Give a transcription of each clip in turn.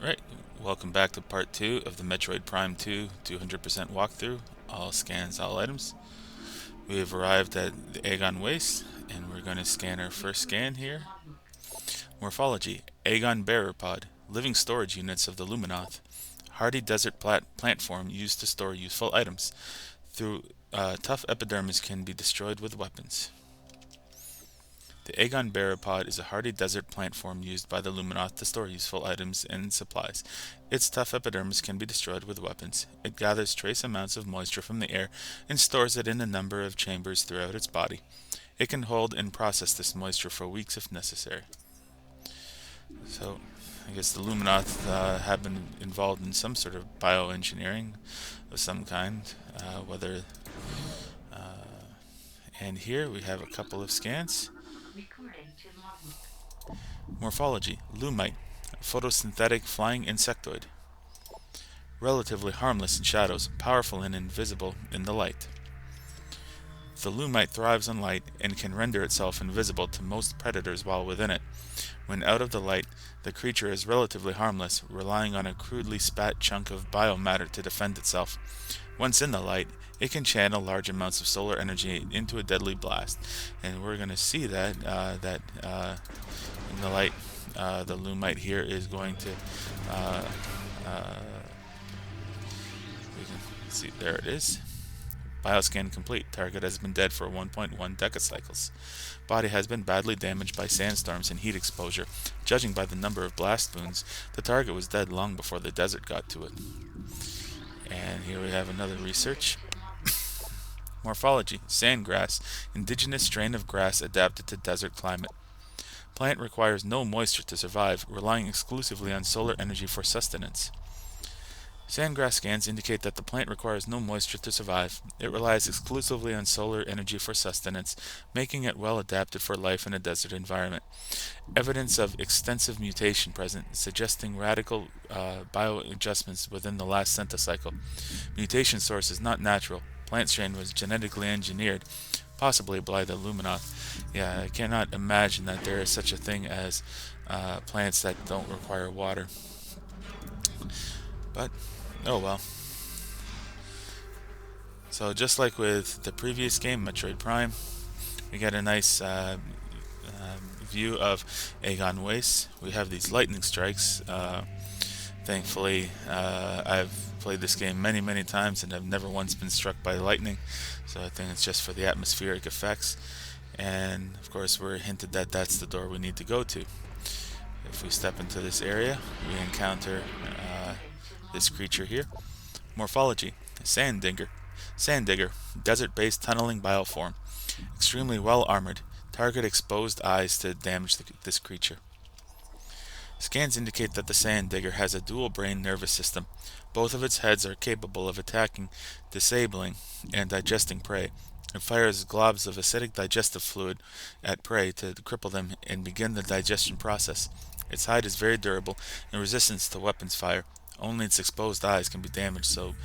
Right, welcome back to part 2 of the Metroid Prime 2 200% walkthrough. All scans, all items. We have arrived at the Aegon Waste, and we're going to scan our first scan here. Morphology: Aegon Bearer Pod, living storage units of the Luminoth. Hardy desert plant form used to store useful items. Through tough epidermis can be destroyed with weapons. The Aegon Barrowpod is a hardy desert plant form used by the Luminoth to store useful items and supplies. Its tough epidermis can be destroyed with weapons. It gathers trace amounts of moisture from the air and stores it in a number of chambers throughout its body. It can hold and process this moisture for weeks if necessary. So, I guess the Luminoth have been involved in some sort of bioengineering of some kind, whether. And here we have a couple of scans. Morphology: Lumite, photosynthetic flying insectoid. Relatively harmless in shadows, powerful and invisible in the light. The Lumite thrives on light and can render itself invisible to most predators while within it. When out of the light, the creature is relatively harmless, relying on a crudely spat chunk of biomatter to defend itself. Once in the light, it can channel large amounts of solar energy into a deadly blast, and we're going to see that in the light, the Lumite here is going to. Uh, we can see, there it is. Bioscan complete. Target has been dead for 1.1 decacycles. Body has been badly damaged by sandstorms and heat exposure. Judging by the number of blast wounds, the target was dead long before the desert got to it. And here we have another research. Morphology: Sandgrass, indigenous strain of grass adapted to desert climate. Plant requires no moisture to survive, relying exclusively on solar energy for sustenance. Sandgrass scans indicate that the plant requires no moisture to survive. It relies exclusively on solar energy for sustenance, making it well adapted for life in a desert environment. Evidence of extensive mutation present, suggesting radical bioadjustments within the last centicycle. Mutation source is not natural. Plant strain was genetically engineered, possibly by the Luminoth. Yeah, I cannot imagine that there is such a thing as plants that don't require water. But, oh well. So just like with the previous game, Metroid Prime, we get a nice view of Aegon Waste. We have these lightning strikes. Thankfully, I've played this game many, many times and have never once been struck by lightning. So I think it's just for the atmospheric effects. And of course, we're hinted that that's the door we need to go to. If we step into this area, we encounter this creature here. Morphology: Sand Digger. Sand Digger, desert-based tunneling bioform. Extremely well armored. Target exposed eyes to damage this creature. Scans indicate that the Sand Digger has a dual brain nervous system. Both of its heads are capable of attacking, disabling, and digesting prey. It fires globs of acidic digestive fluid at prey to cripple them and begin the digestion process. Its hide is very durable and resistant to weapons fire. Only its exposed eyes can be damaged, so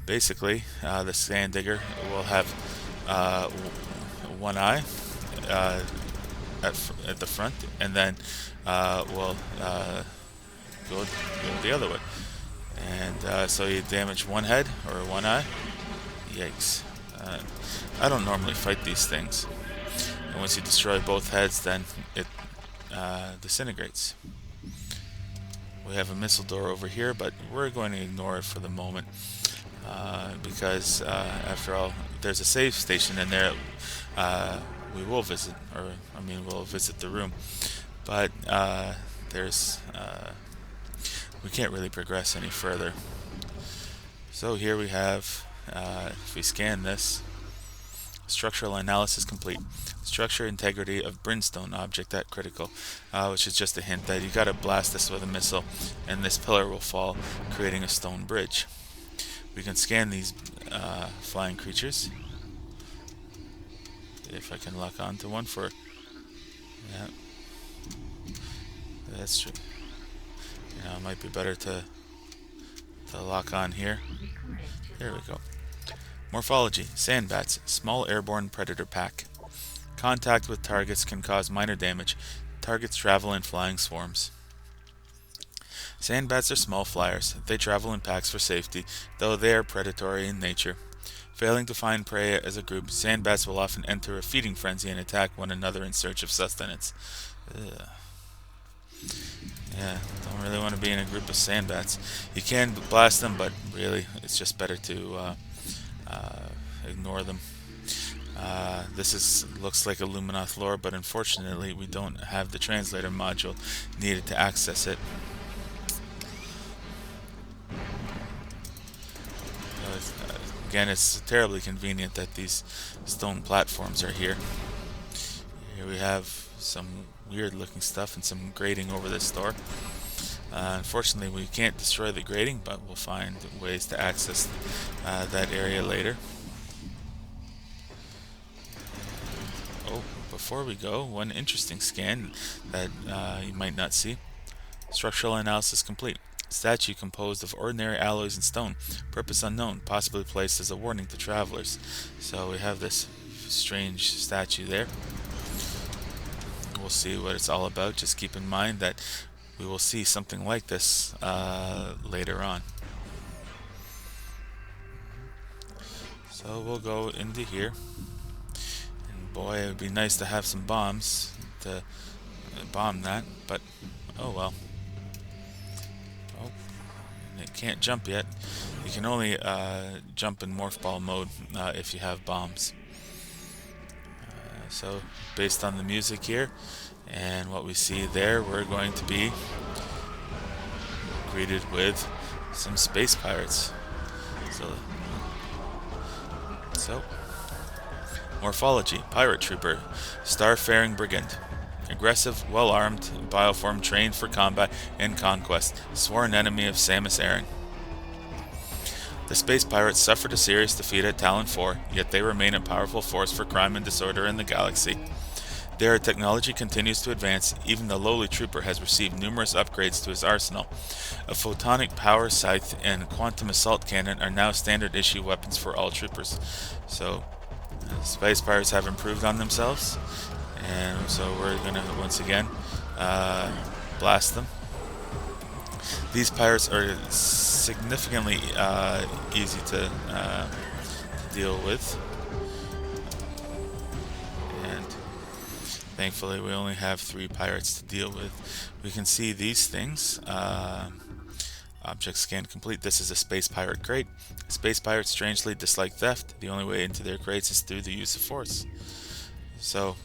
basically, the Sand Digger will have one eye at the front, and then will go the other way. And so you damage one head or one eye. Yikes. I don't normally fight these things. And once you destroy both heads, then it disintegrates. We have a missile door over here, but we're going to ignore it for the moment. Because after all, there's a save station in there. We will visit, we'll visit the room. But there's we can't really progress any further. So here we have, if we scan this, structural analysis complete. Structure integrity of brimstone object at critical, which is just a hint that you gotta blast this with a missile, and this pillar will fall, creating a stone bridge. We can scan these flying creatures. If I can lock onto one for, yeah, that's true. It might be better to lock on here. There we go. Morphology: Sandbats, small airborne predator pack. Contact with targets can cause minor damage. Targets travel in flying swarms. Sandbats are small flyers. They travel in packs for safety, though they are predatory in nature. Failing to find prey as a group, sandbats will often enter a feeding frenzy and attack one another in search of sustenance. Ugh. Yeah, don't really want to be in a group of sandbats. You can blast them, but really, it's just better to ignore them. This looks like a Luminoth lore, but unfortunately we don't have the translator module needed to access it. Again, it's terribly convenient that these stone platforms are here. Here we have some weird looking stuff and some grating over this door. Unfortunately, we can't destroy the grating, but we'll find ways to access that area later. Oh, before we go, one interesting scan that you might not see. Structural analysis complete. Statue composed of ordinary alloys and stone. Purpose unknown, possibly placed as a warning to travelers. So we have this strange statue there. We'll see what it's all about. Just keep in mind that we will see something like this later on. So we'll go into here. And boy, it would be nice to have some bombs to bomb that, but oh well. Oh, and it can't jump yet. You can only jump in morph ball mode if you have bombs. So based on the music here and what we see there, we're going to be greeted with some space pirates. So morphology: pirate trooper, starfaring brigand, aggressive, well-armed, bioform trained for combat and conquest, sworn enemy of Samus Aran. The space pirates suffered a serious defeat at Talon 4, yet they remain a powerful force for crime and disorder in the galaxy. Their technology continues to advance. Even the lowly trooper has received numerous upgrades to his arsenal. A photonic power scythe and quantum assault cannon are now standard issue weapons for all troopers. So, space pirates have improved on themselves, and so we're going to once again blast them. These pirates are significantly easy to deal with, and thankfully we only have 3 pirates to deal with. We can see these things. Object scan complete. This is a space pirate crate. Space pirates strangely dislike theft. The only way into their crates is through the use of force. So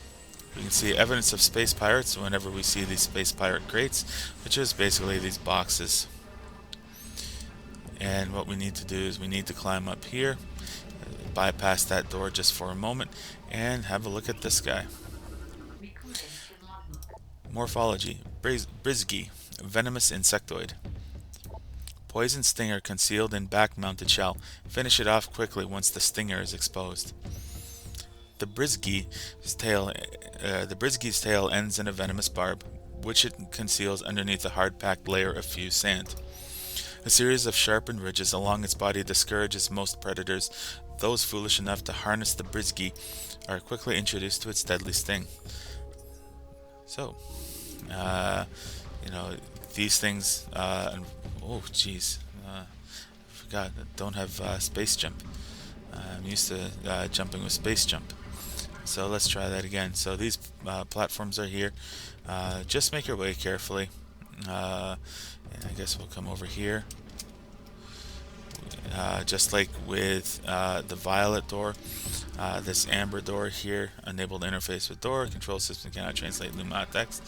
we can see evidence of space pirates whenever we see these space pirate crates, which is basically these boxes. And what we need to do is we need to climb up here, bypass that door just for a moment, and have a look at this guy. Morphology: Brizgy, venomous insectoid. Poison stinger concealed in back-mounted shell. Finish it off quickly once the stinger is exposed. The Brizgy's tail ends in a venomous barb, which it conceals underneath a hard-packed layer of fused sand. A series of sharpened ridges along its body discourages most predators. Those foolish enough to harness the Brizgy are quickly introduced to its deadly sting. So, these things, oh jeez, I forgot, I don't have space jump. I'm used to jumping with space jump. So let's try that again. So these platforms are here. Just make your way carefully. And I guess we'll come over here. Just like with the violet door, this amber door here, enabled interface with door, control system cannot translate Luminoth text.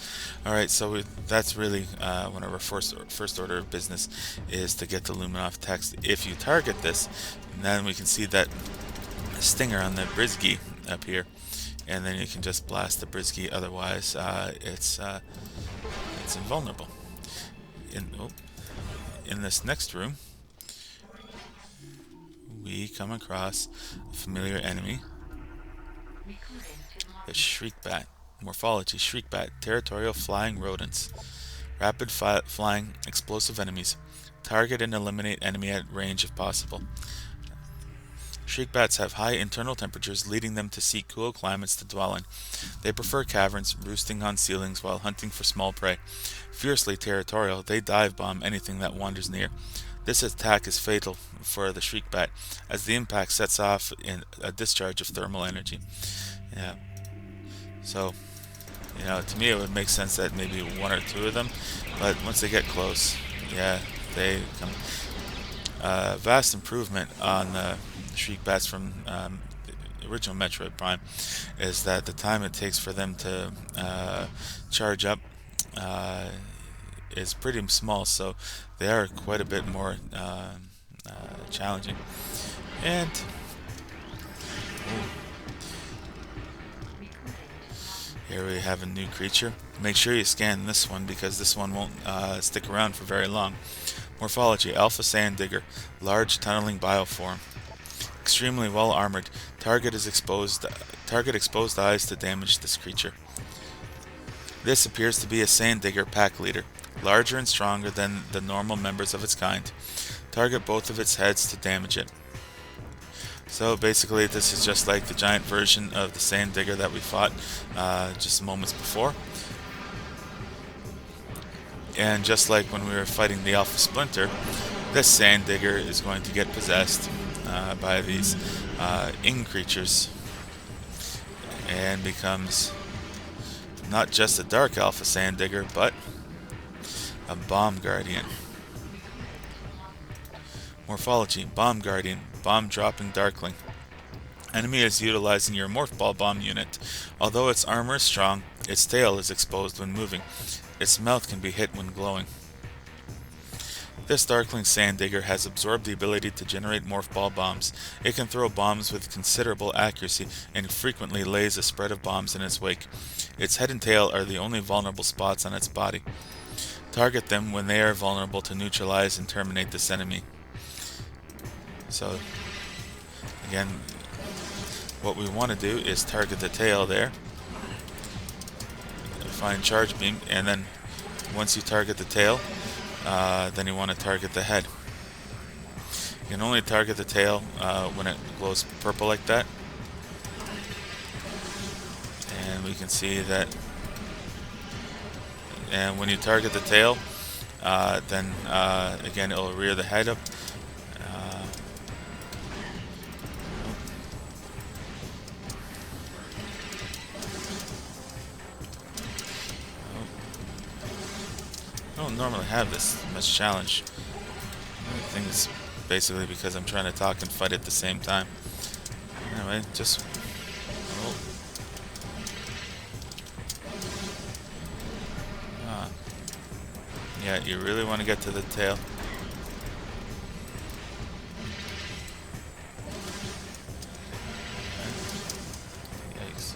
Alright, so that's really one of our first order of business is to get the Luminoth text. If you target this, then we can see that stinger on the Brizgy up here, and then you can just blast the Brizgy, otherwise it's invulnerable. In this next room, we come across a familiar enemy, the Shriekbat. Morphology: Shriekbat, territorial flying rodents. Rapid flying, explosive enemies. Target and eliminate enemy at range if possible. Shriek bats have high internal temperatures, leading them to seek cool climates to dwell in. They prefer caverns, roosting on ceilings while hunting for small prey. Fiercely territorial, they dive bomb anything that wanders near. This attack is fatal for the shriek bat, as the impact sets off in a discharge of thermal energy. Yeah. So, to me it would make sense that maybe one or two of them, but once they get close, yeah, they come. Vast improvement on the shriek bats from the original Metroid Prime is that the time it takes for them to charge up is pretty small, so they are quite a bit more challenging. And here we have a new creature. Make sure you scan this one because this one won't stick around for very long. Morphology: Alpha Sand Digger, large tunneling bioform, extremely well armored. Target exposed eyes to damage this creature. This appears to be a Sand Digger pack leader, larger and stronger than the normal members of its kind. Target both of its heads to damage it. So basically this is just like the giant version of the Sand Digger that we fought just moments before. And just like when we were fighting the Alpha Splinter, this Sand Digger is going to get possessed by these Ing creatures and becomes not just a Dark Alpha Sand Digger, but a Bomb Guardian. Morphology: Bomb Guardian, bomb dropping Darkling. Enemy is utilizing your Morph Ball Bomb unit. Although its armor is strong, its tail is exposed when moving. Its mouth can be hit when glowing. This Darkling Sand Digger has absorbed the ability to generate Morph Ball bombs. It can throw bombs with considerable accuracy and frequently lays a spread of bombs in its wake. Its head and tail are the only vulnerable spots on its body. Target them when they are vulnerable to neutralize and terminate this enemy. So, again, what we want to do is target the tail there. Find Charge Beam, and then once you target the tail, then you want to target the head. You can only target the tail when it glows purple like that. And we can see that. And when you target the tail, then again it will rear the head up. I don't normally have this much challenge. I think it's basically because I'm trying to talk and fight at the same time. Anyway, just... Oh. Yeah, you really want to get to the tail. Yikes.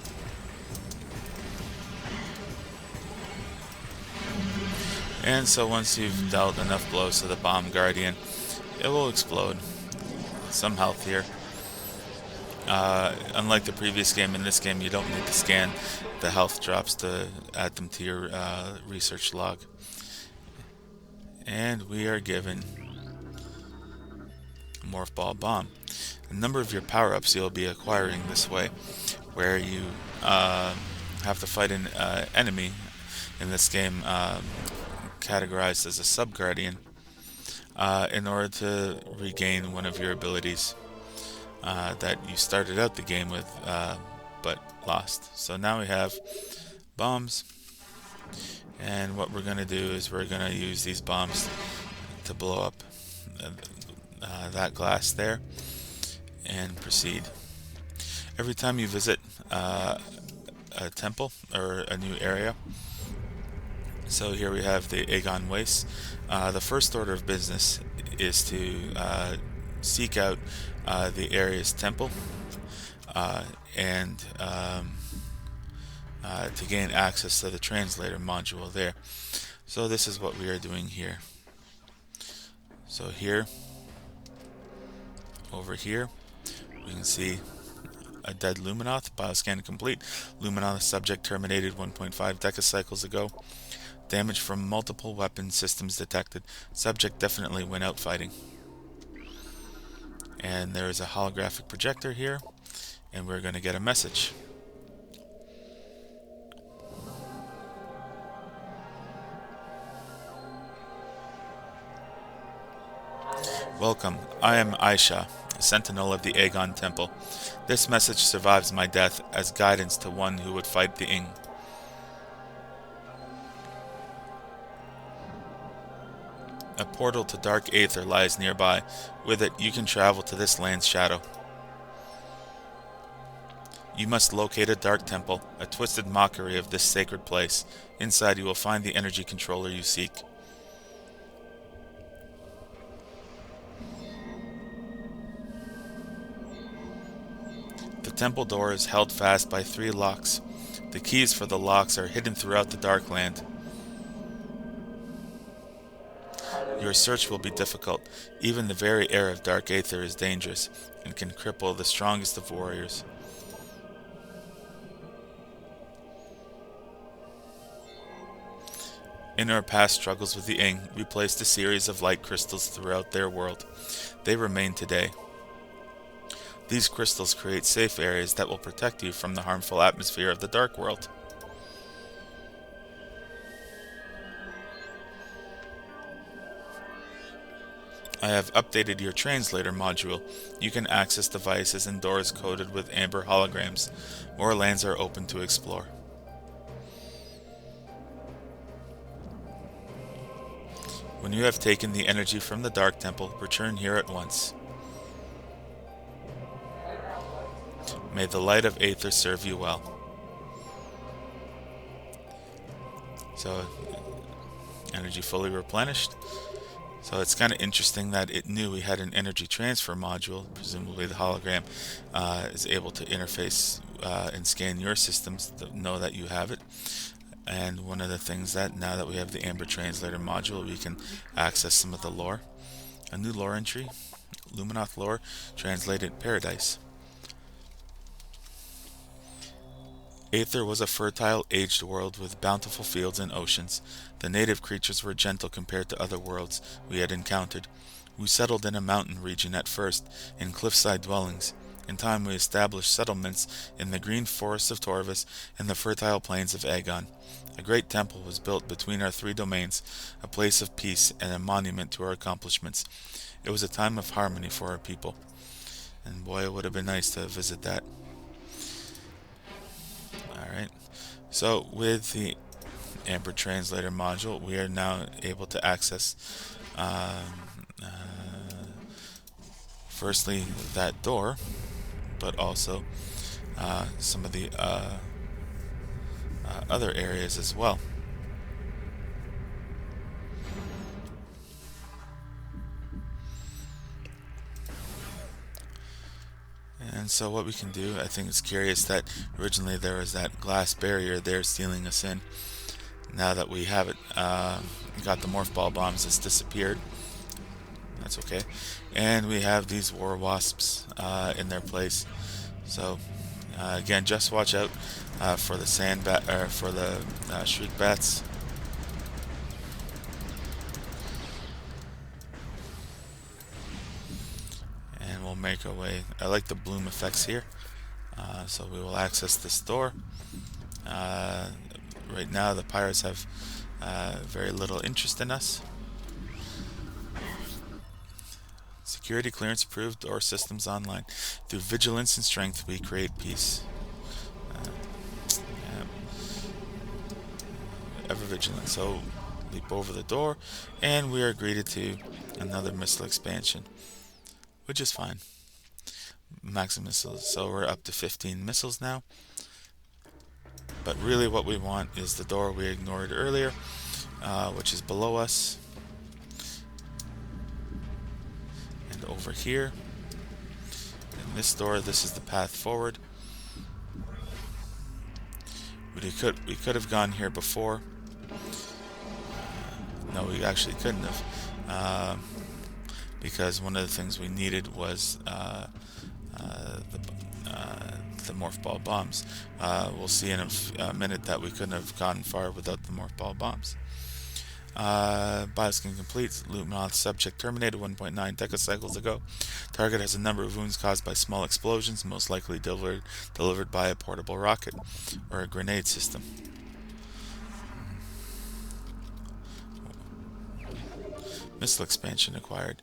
And so once you've dealt enough blows to the Bomb Guardian, it will explode. Some health here. Unlike the previous game, in this game you don't need to scan. The health drops to add them to your research log. And we are given Morph Ball Bomb. A number of your power-ups you'll be acquiring this way, where you have to fight an enemy, in this game categorized as a Sub-Guardian, in order to regain one of your abilities that you started out the game with but lost. So now we have bombs, and what we're going to do is we're going to use these bombs to blow up that glass there and proceed. Every time you visit a temple or a new area, so here we have the Aegon Waste, the first order of business is to seek out the area's temple and to gain access to the translator module there. So this is what we are doing here. So here, over here, we can see a dead Luminoth. Bioscan complete. Luminoth subject terminated 1.5 decacycles ago. Damage from multiple weapon systems detected. Subject definitely went out fighting. And there is a holographic projector here, and we're going to get a message. Welcome, I am Aisha, a sentinel of the Aegon Temple. This message survives my death as guidance to one who would fight the Ing. A portal to dark aether lies nearby. With it, you can travel to this land's shadow. You must locate a dark temple, a twisted mockery of this sacred place. Inside you will find the energy controller you seek. The temple door is held fast by 3 locks. The keys for the locks are hidden throughout the dark land. Your search will be difficult. Even the very air of dark aether is dangerous and can cripple the strongest of warriors. In our past struggles with the Ing, we placed a series of light crystals throughout their world. They remain today. These crystals create safe areas that will protect you from the harmful atmosphere of the Dark World. I have updated your translator module. You can access devices and doors coded with amber holograms. More lands are open to explore. When you have taken the energy from the Dark Temple, return here at once. May the light of Aether serve you well. So, energy fully replenished. So it's kind of interesting that it knew we had an energy transfer module. Presumably the hologram is able to interface and scan your systems to know that you have it. And one of the things that now that we have the Amber Translator module, we can access some of the lore. A new lore entry, Luminoth lore, translated Paradise. Aether was a fertile, aged world with bountiful fields and oceans. The native creatures were gentle compared to other worlds we had encountered. We settled in a mountain region at first, in cliffside dwellings. In time we established settlements in the green forests of Torvus and the fertile plains of Aegon. A great temple was built between our 3 domains, a place of peace and a monument to our accomplishments. It was a time of harmony for our people. And boy, it would have been nice to visit that. Alright, so with the Amber Translator module, we are now able to access firstly that door, but also some of the other areas as well. And so what we can do, I think it's curious that originally there was that glass barrier there sealing us in. Now that we have it, got the morph ball bombs, it's disappeared. That's okay. And we have these war wasps in their place. So again, just watch out for the sand bat or for the shriek bats. And we'll make our way. I like the bloom effects here. So we will access this door. Right now the pirates have very little interest in us. Security clearance approved, door systems online. Through vigilance and strength we create peace. Ever vigilant. So leap over the door and we are greeted to another missile expansion, which is fine. Maximum missiles, so we're up to 15 missiles now. But really what we want is the door we ignored earlier, which is below us. And over here, in this door, this is the path forward. We could have gone here before. No, we actually couldn't have. Because one of the things we needed was the morph ball bombs. We'll see in a minute that we couldn't have gone far without the morph ball bombs. Bioscan complete. Luminous subject terminated 1.9 decacycles ago. Target has a number of wounds caused by small explosions, most likely delivered by a portable rocket or a grenade system. Missile expansion acquired.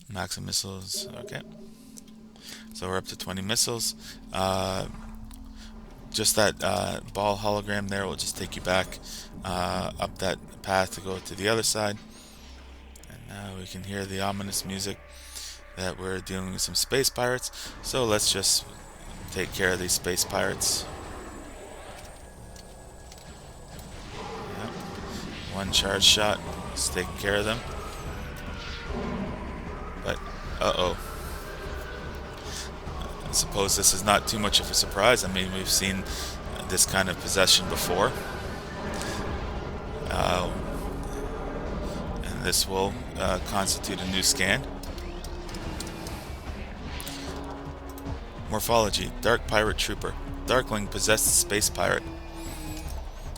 Maximum missiles. Okay. So we're up to 20 missiles. Just that ball hologram there will just take you back up that path to go to the other side. And now we can hear the ominous music that we're dealing with some space pirates. So let's just take care of these space pirates. Yep. One charge shot. Let's take care of them. But, uh-oh. I suppose this is not too much of a surprise. I mean, we've seen this kind of possession before. And this will constitute a new scan. Morphology: Dark Pirate Trooper. Darkling possessed space pirate.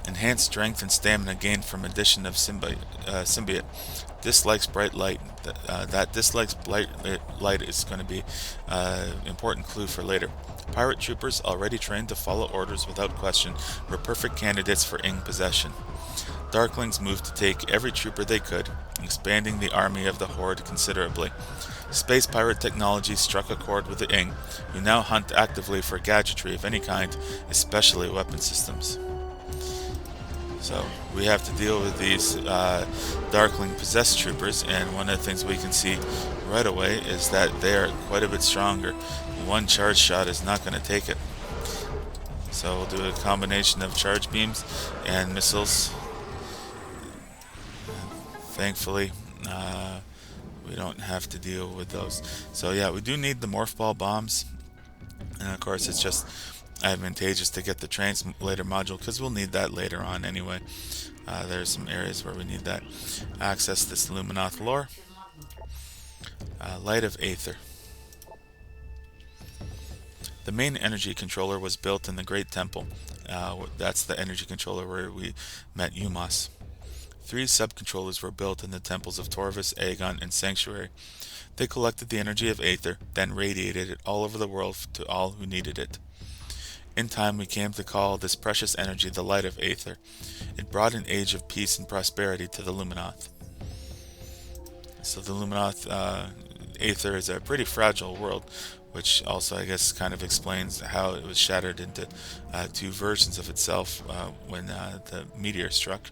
Enhanced strength and stamina gained from addition of symbiote. Dislikes bright light. That dislikes bright light is going to be an important clue for later. Pirate troopers, already trained to follow orders without question, were perfect candidates for Ing possession. Darklings moved to take every trooper they could, expanding the army of the Horde considerably. Space pirate technology struck a chord with the Ing, who now hunt actively for gadgetry of any kind, especially weapon systems. So we have to deal with these Darkling possessed troopers, and one of the things we can see right away is that they are quite a bit stronger. One charge shot is not going to take it. So we'll do a combination of charge beams and missiles. Thankfully, we don't have to deal with those. So yeah, we do need the morph ball bombs, and of course it's just advantageous to get the translator module because we'll need that later on anyway. There's some areas where we need that. Access this Luminoth lore. Light of Aether. The main energy controller was built in the Great Temple. That's the energy controller where we met Umos. 3 sub-controllers were built in the temples of Torvus, Aegon, and Sanctuary. They collected the energy of Aether, then radiated it all over the world to all who needed it. In time we came to call this precious energy the Light of Aether. It brought an age of peace and prosperity to the Luminoth. So the Luminoth Aether is a pretty fragile world, which also I guess kind of explains how it was shattered into 2 versions of itself when the meteor struck.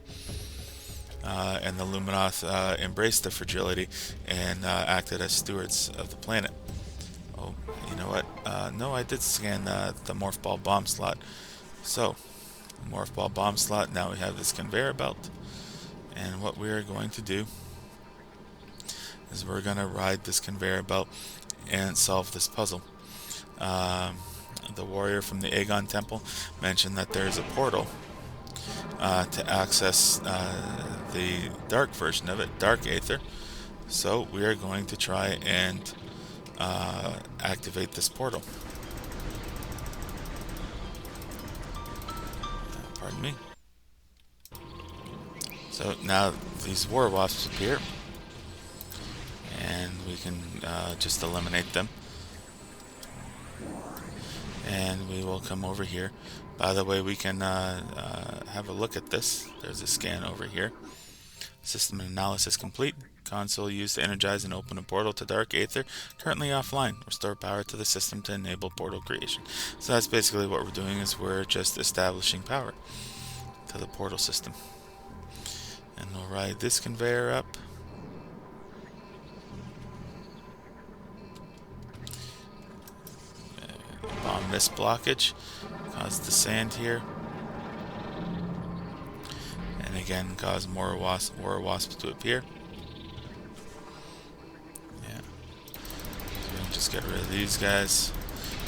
And the Luminoth embraced the fragility and acted as stewards of the planet. Oh, you know what? No, I did scan the morph ball bomb slot. So, morph ball bomb slot. Now we have this conveyor belt, and what we are going to do is we're going to ride this conveyor belt and solve this puzzle. The warrior from the Aegon Temple mentioned that there's a portal to access the dark version of it, Dark Aether. So we are going to try and activate this portal. Pardon me. So now these war wasps appear, and we can just eliminate them. And we will come over here. By the way, we can have a look at this. There's a scan over here. System analysis complete. Console used to energize and open a portal to Dark Aether. Currently offline. Restore power to the system to enable portal creation. So that's basically what we're doing, is we're just establishing power to the portal system. And we'll ride this conveyor up. Bomb this blockage. Cause the sand here. And again, cause more war wasps to appear. Yeah. So we can just get rid of these guys.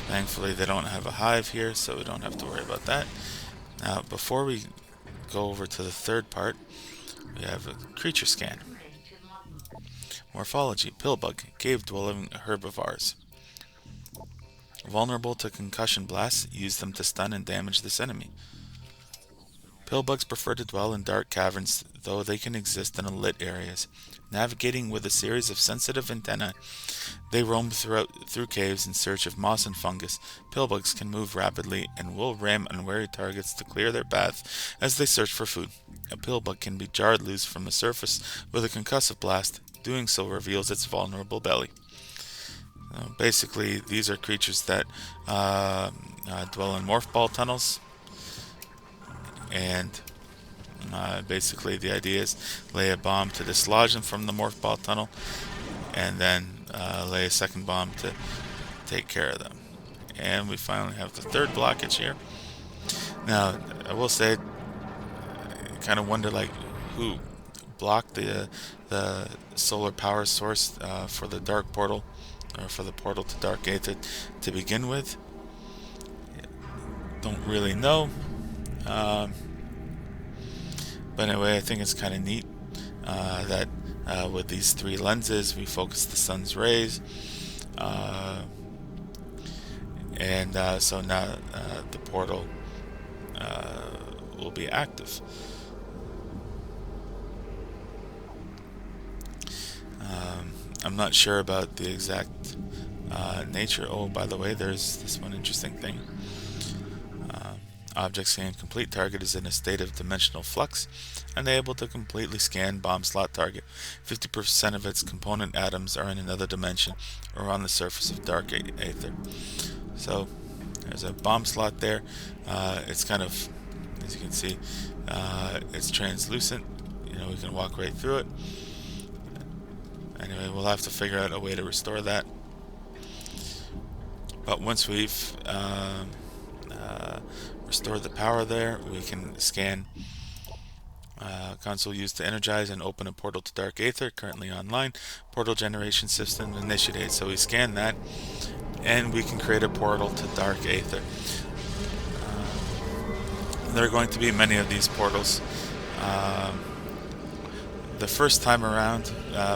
Thankfully, they don't have a hive here, so we don't have to worry about that. Now, before we go over to the third part, we have a creature scan. Morphology: Pillbug, cave-dwelling herbivores. Vulnerable to concussion blasts, use them to stun and damage this enemy. Pillbugs prefer to dwell in dark caverns, though they can exist in lit areas. Navigating with a series of sensitive antennae, they roam through caves in search of moss and fungus. Pillbugs can move rapidly and will ram unwary targets to clear their path as they search for food. A pillbug can be jarred loose from the surface with a concussive blast. Doing so reveals its vulnerable belly. Basically, these are creatures that dwell in morph ball tunnels, and basically the idea is lay a bomb to dislodge them from the morph ball tunnel, and then lay a second bomb to take care of them. And we finally have the third blockage here. Now, I will say, I kind of wonder like who blocked the solar power source for the dark portal, or for the portal to Dark Aether to begin with. Don't really know. But anyway, I think it's kind of neat that with these three lenses we focus the sun's rays, and so now the portal will be active. I'm not sure about the exact nature. Oh, by the way, there's this one interesting thing. Object scan complete. Target is in a state of dimensional flux, unable to completely scan bomb slot target. 50% of its component atoms are in another dimension or on the surface of Dark Aether. So there's a bomb slot there. It's kind of, as you can see, it's translucent. We can walk right through it. Anyway, we'll have to figure out a way to restore that. But once we've restored the power there, we can scan console used to energize and open a portal to Dark Aether, currently online. Portal generation system initiated. So we scan that, and we can create a portal to Dark Aether. There are going to be many of these portals. The first time around,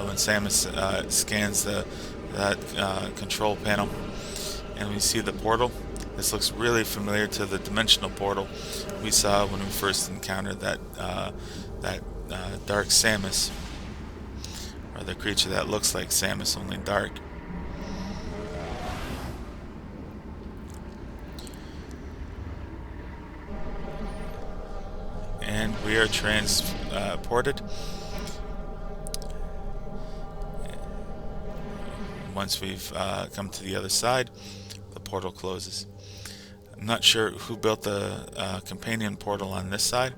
when Samus scans that control panel, and we see the portal, this looks really familiar to the dimensional portal we saw when we first encountered that dark Samus, or the creature that looks like Samus, only dark. And we are transported. Once we've come to the other side, the portal closes. I'm not sure who built the companion portal on this side,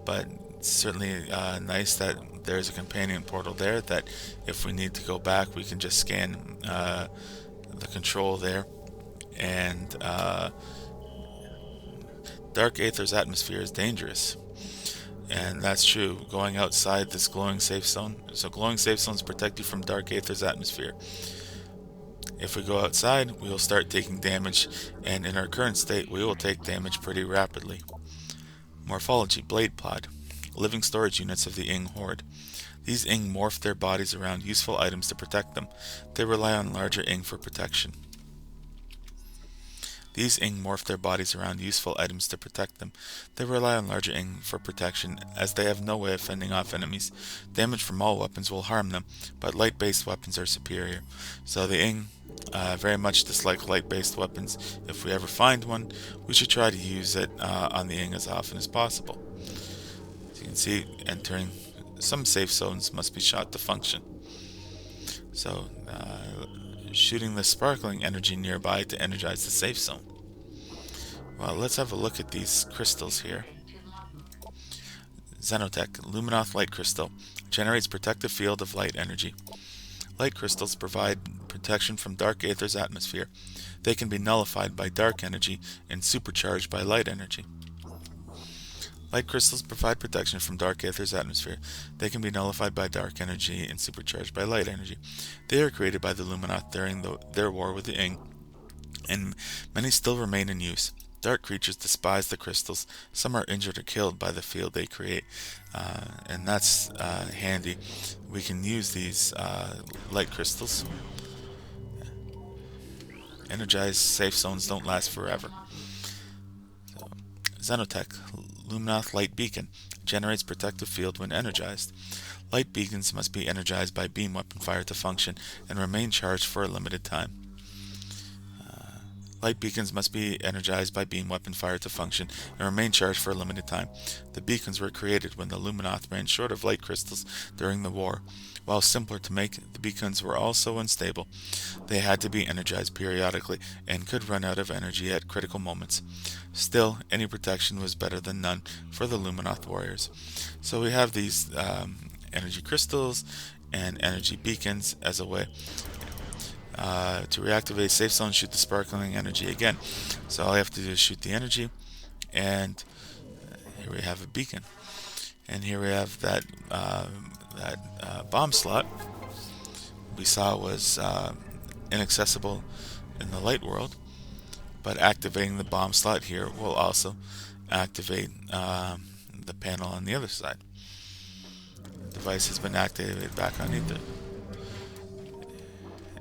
but it's certainly nice that there's a companion portal there, that if we need to go back, we can just scan the control there. And Dark Aether's atmosphere is dangerous. And that's true. Going outside this glowing safe zone. So glowing safe zones protect you from Dark Aether's atmosphere. If we go outside, we will start taking damage, and in our current state, we will take damage pretty rapidly. Morphology: Blade Pod. Living storage units of the Ing Horde. These Ing morph their bodies around useful items to protect them. They rely on larger Ing for protection. These Ing morph their bodies around useful items to protect them. They rely on larger Ing for protection, as they have no way of fending off enemies. Damage from all weapons will harm them, but light-based weapons are superior. So the Ing very much dislike light-based weapons. If we ever find one, we should try to use it on the Ing as often as possible. As you can see, entering some safe zones must be shot to function. So, shooting the sparkling energy nearby to energize the safe zone. Well, let's have a look at these crystals here. Xenotech, Luminoth Light Crystal, generates protective field of light energy. Light crystals provide protection from Dark Aether's atmosphere. They can be nullified by dark energy and supercharged by light energy. Light crystals provide protection from Dark Aether's atmosphere. They can be nullified by dark energy and supercharged by light energy. They are created by the Luminoth during their war with the Ing, and many still remain in use. Dark creatures despise the crystals. Some are injured or killed by the field they create, and that's handy. We can use these light crystals. Energized safe zones don't last forever. So, Xenotech, Luminoth Light Beacon. Generates protective field when energized. Light beacons must be energized by beam weapon fire to function and remain charged for a limited time. Light beacons must be energized by beam weapon fire to function and remain charged for a limited time. The beacons were created when the Luminoth ran short of light crystals during the war. While simpler to make, the beacons were also unstable. They had to be energized periodically and could run out of energy at critical moments. Still, any protection was better than none for the Luminoth warriors. So we have these energy crystals and energy beacons as a way to reactivate safe zone, shoot the sparkling energy again. So all I have to do is shoot the energy, and here we have a beacon. And here we have that bomb slot we saw was inaccessible in the light world, but activating the bomb slot here will also activate the panel on the other side. The device has been activated back on Ether.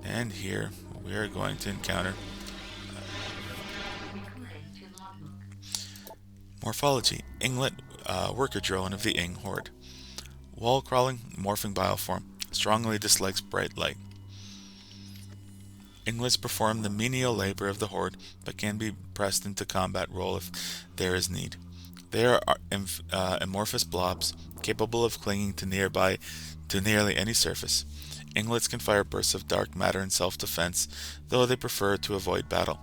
And here we are going to encounter morphology. Inglet, worker drone of the Ing Horde. Wall crawling, morphing bioform. Strongly dislikes bright light. Inglets perform the menial labor of the Horde, but can be pressed into combat role if there is need. They are amorphous blobs, capable of clinging to nearly any surface. Inglets can fire bursts of dark matter in self-defense, though they prefer to avoid battle.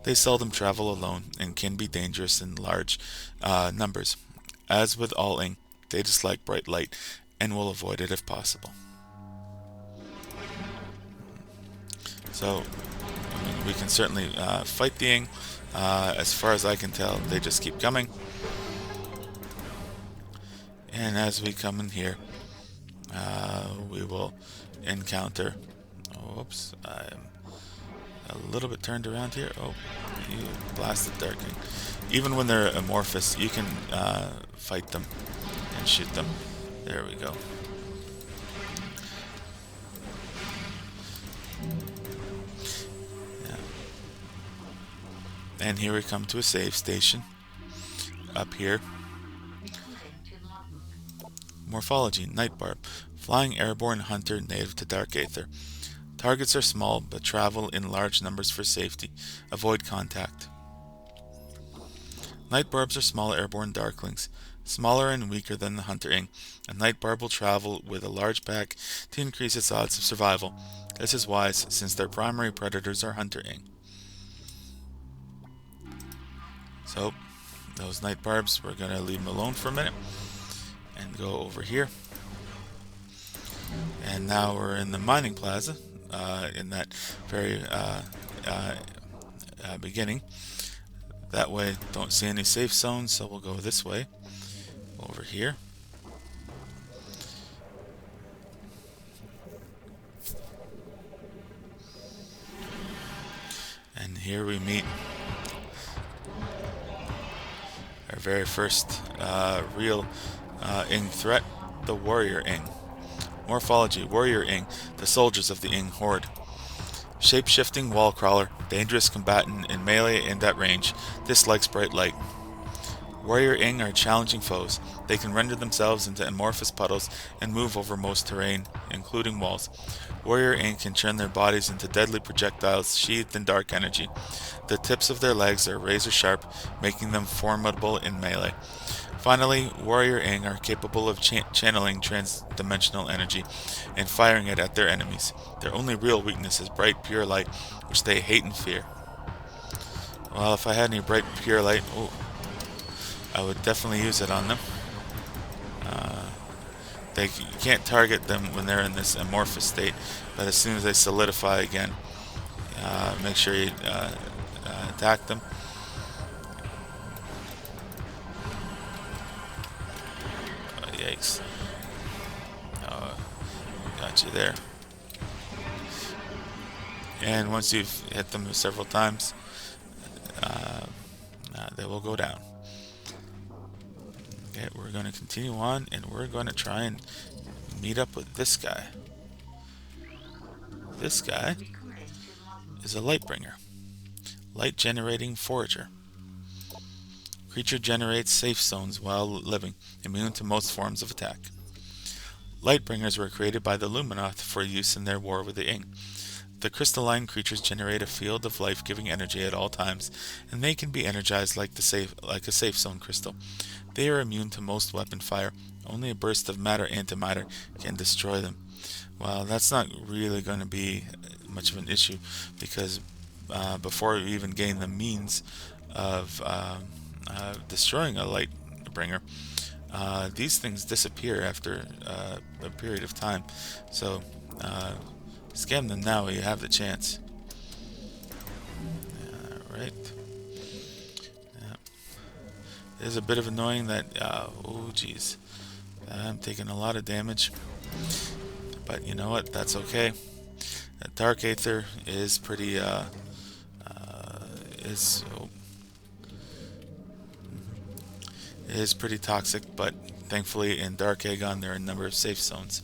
They seldom travel alone and can be dangerous in large numbers. As with all Ing, they dislike bright light and will avoid it if possible. So, we can certainly fight the Ing. As far as I can tell, they just keep coming. And as we come in here, we will encounter... Oops, I'm a little bit turned around here. Oh, you blasted Dark Ing. Even when they're amorphous, you can fight them and shoot them. There we go. Yeah. And here we come to a save station. Up here. Morphology, Night Barb. Flying airborne hunter native to Dark Aether. Targets are small, but travel in large numbers for safety. Avoid contact. Night Barbs are small airborne darklings, smaller and weaker than the Hunter Ing. A Night Barb will travel with a large pack to increase its odds of survival. This is wise, since their primary predators are Hunter Ing. So, those Night Barbs, we're going to leave them alone for a minute and go over here. And now we're in the mining plaza, in that very beginning. That way, don't see any safe zones, so we'll go this way, over here. And here we meet our very first real Ing threat, the Warrior Ing. Morphology, Warrior Ing, the soldiers of the Ing Horde. Shape-shifting wall crawler, dangerous combatant in melee and at range, dislikes bright light. Warrior Ing are challenging foes. They can render themselves into amorphous puddles and move over most terrain, including walls. Warrior Ing can turn their bodies into deadly projectiles sheathed in dark energy. The tips of their legs are razor sharp, making them formidable in melee. Finally, Warrior Ing are capable of channeling trans-dimensional energy and firing it at their enemies. Their only real weakness is bright, pure light, which they hate and fear. Well, if I had any bright, pure light, I would definitely use it on them. You can't target them when they're in this amorphous state, but as soon as they solidify again, make sure you attack them. Yikes. Got you there. And once you've hit them several times, they will go down. Okay, we're going to continue on, and we're going to try and meet up with this guy. This guy is a Lightbringer. Light-generating forager. Creature generates safe zones while living, immune to most forms of attack. Lightbringers were created by the Luminoth for use in their war with the Ing. The crystalline creatures generate a field of life-giving energy at all times, and they can be energized like a safe zone crystal. They are immune to most weapon fire. Only a burst of matter antimatter can destroy them. Well, that's not really going to be much of an issue, because before you even gain the means of destroying a Lightbringer, these things disappear after a period of time. So scam them now while you have the chance. Alright. It is a bit of annoying that, oh geez, I'm taking a lot of damage. But you know what, that's okay. Dark Aether is pretty, is pretty toxic, but thankfully in Dark Aegon there are a number of safe zones.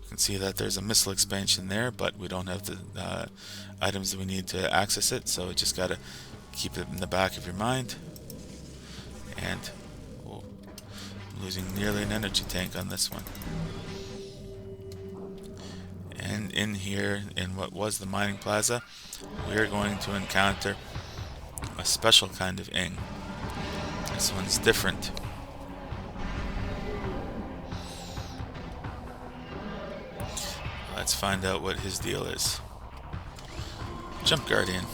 We can see that there's a missile expansion there, but we don't have the items that we need to access it, so we just gotta keep it in the back of your mind. And oh, I'm losing nearly an energy tank on this one. And in here, in what was the mining plaza, we are going to encounter a special kind of Ing. This one's different. Let's find out what his deal is. Jump Guardian.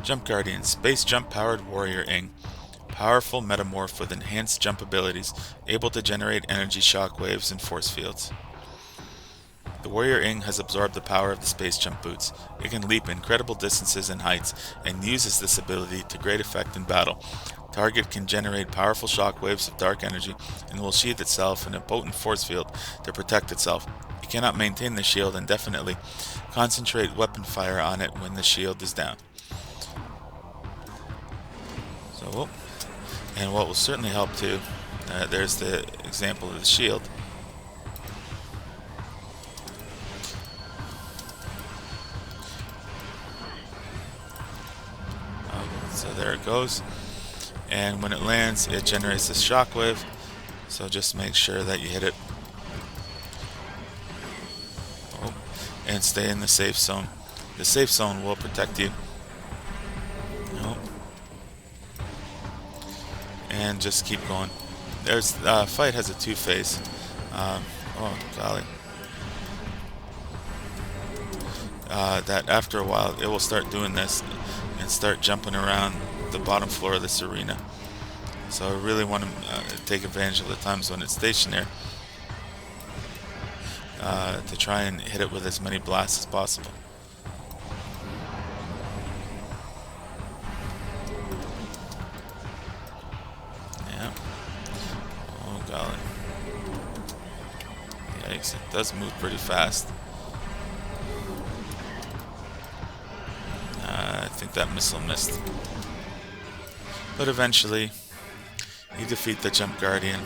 Jump Guardian, space jump powered warrior Ing. Powerful metamorph with enhanced jump abilities, able to generate energy shockwaves and force fields. The warrior Ing has absorbed the power of the space jump boots. It can leap incredible distances and heights, and uses this ability to great effect in battle. Target can generate powerful shockwaves of dark energy, and will sheath itself in a potent force field to protect itself. It cannot maintain the shield indefinitely. Concentrate weapon fire on it when the shield is down. So, and what will certainly help too, there's the example of the shield. So there it goes. And when it lands, it generates this shockwave. So just make sure that you hit it. Oh, and stay in the safe zone. The safe zone will protect you. And just keep going. There's fight has a two-phase. Oh golly. That after a while it will start doing this and start jumping around the bottom floor of this arena. So I really want to take advantage of the times when it's stationary to try and hit it with as many blasts as possible. Golly. Yikes, it does move pretty fast. I think that missile missed. But eventually, you defeat the Jump Guardian.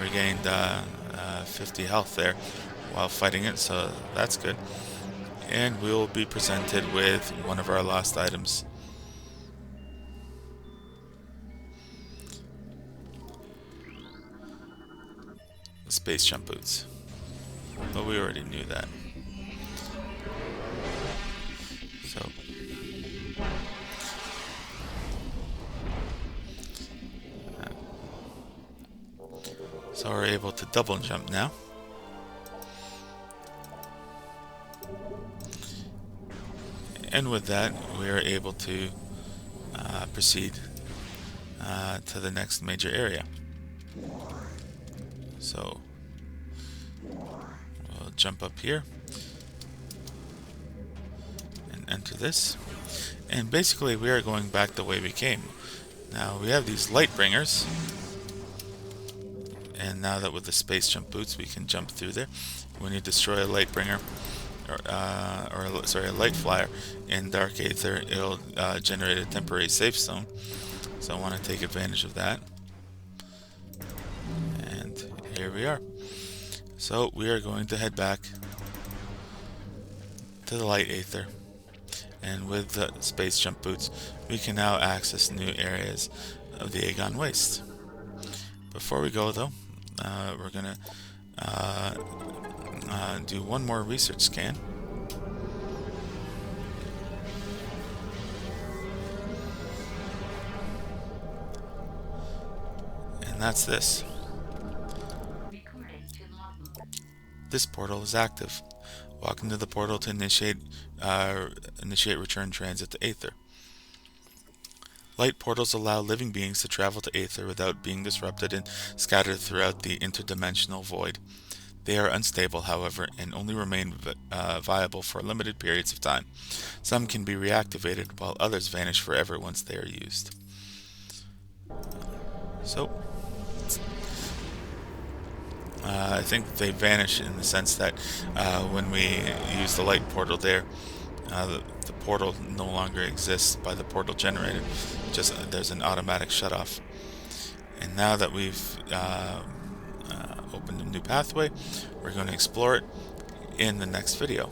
Regained 50 health there while fighting it, so that's good. And we'll be presented with one of our lost items. Space jump boots. But we already knew that. So we're able to double jump now. And with that, we are able to proceed to the next major area. So we'll jump up here and enter this. And basically we are going back the way we came. Now we have these Lightbringers. And now that with the space jump boots we can jump through there. When you destroy a Lightbringer, a Light Flyer in Dark Aether, it'll generate a temporary safe zone. So I want to take advantage of that. And here we are. So we are going to head back to the Light Aether And with the space jump boots, we can now access new areas of the Aegon Waste. Before we go though, we're gonna do one more research scan. And that's this. This portal is active. Walk into the portal to initiate return transit to Aether. Light portals allow living beings to travel to Aether without being disrupted and scattered throughout the interdimensional void. They are unstable, however, and only remain viable for limited periods of time. Some can be reactivated, while others vanish forever once they are used. So, I think they vanish in the sense that when we use the light portal there, the portal no longer exists by the portal generator. Just there's an automatic shutoff. And now that we've opened a new pathway, we're going to explore it in the next video.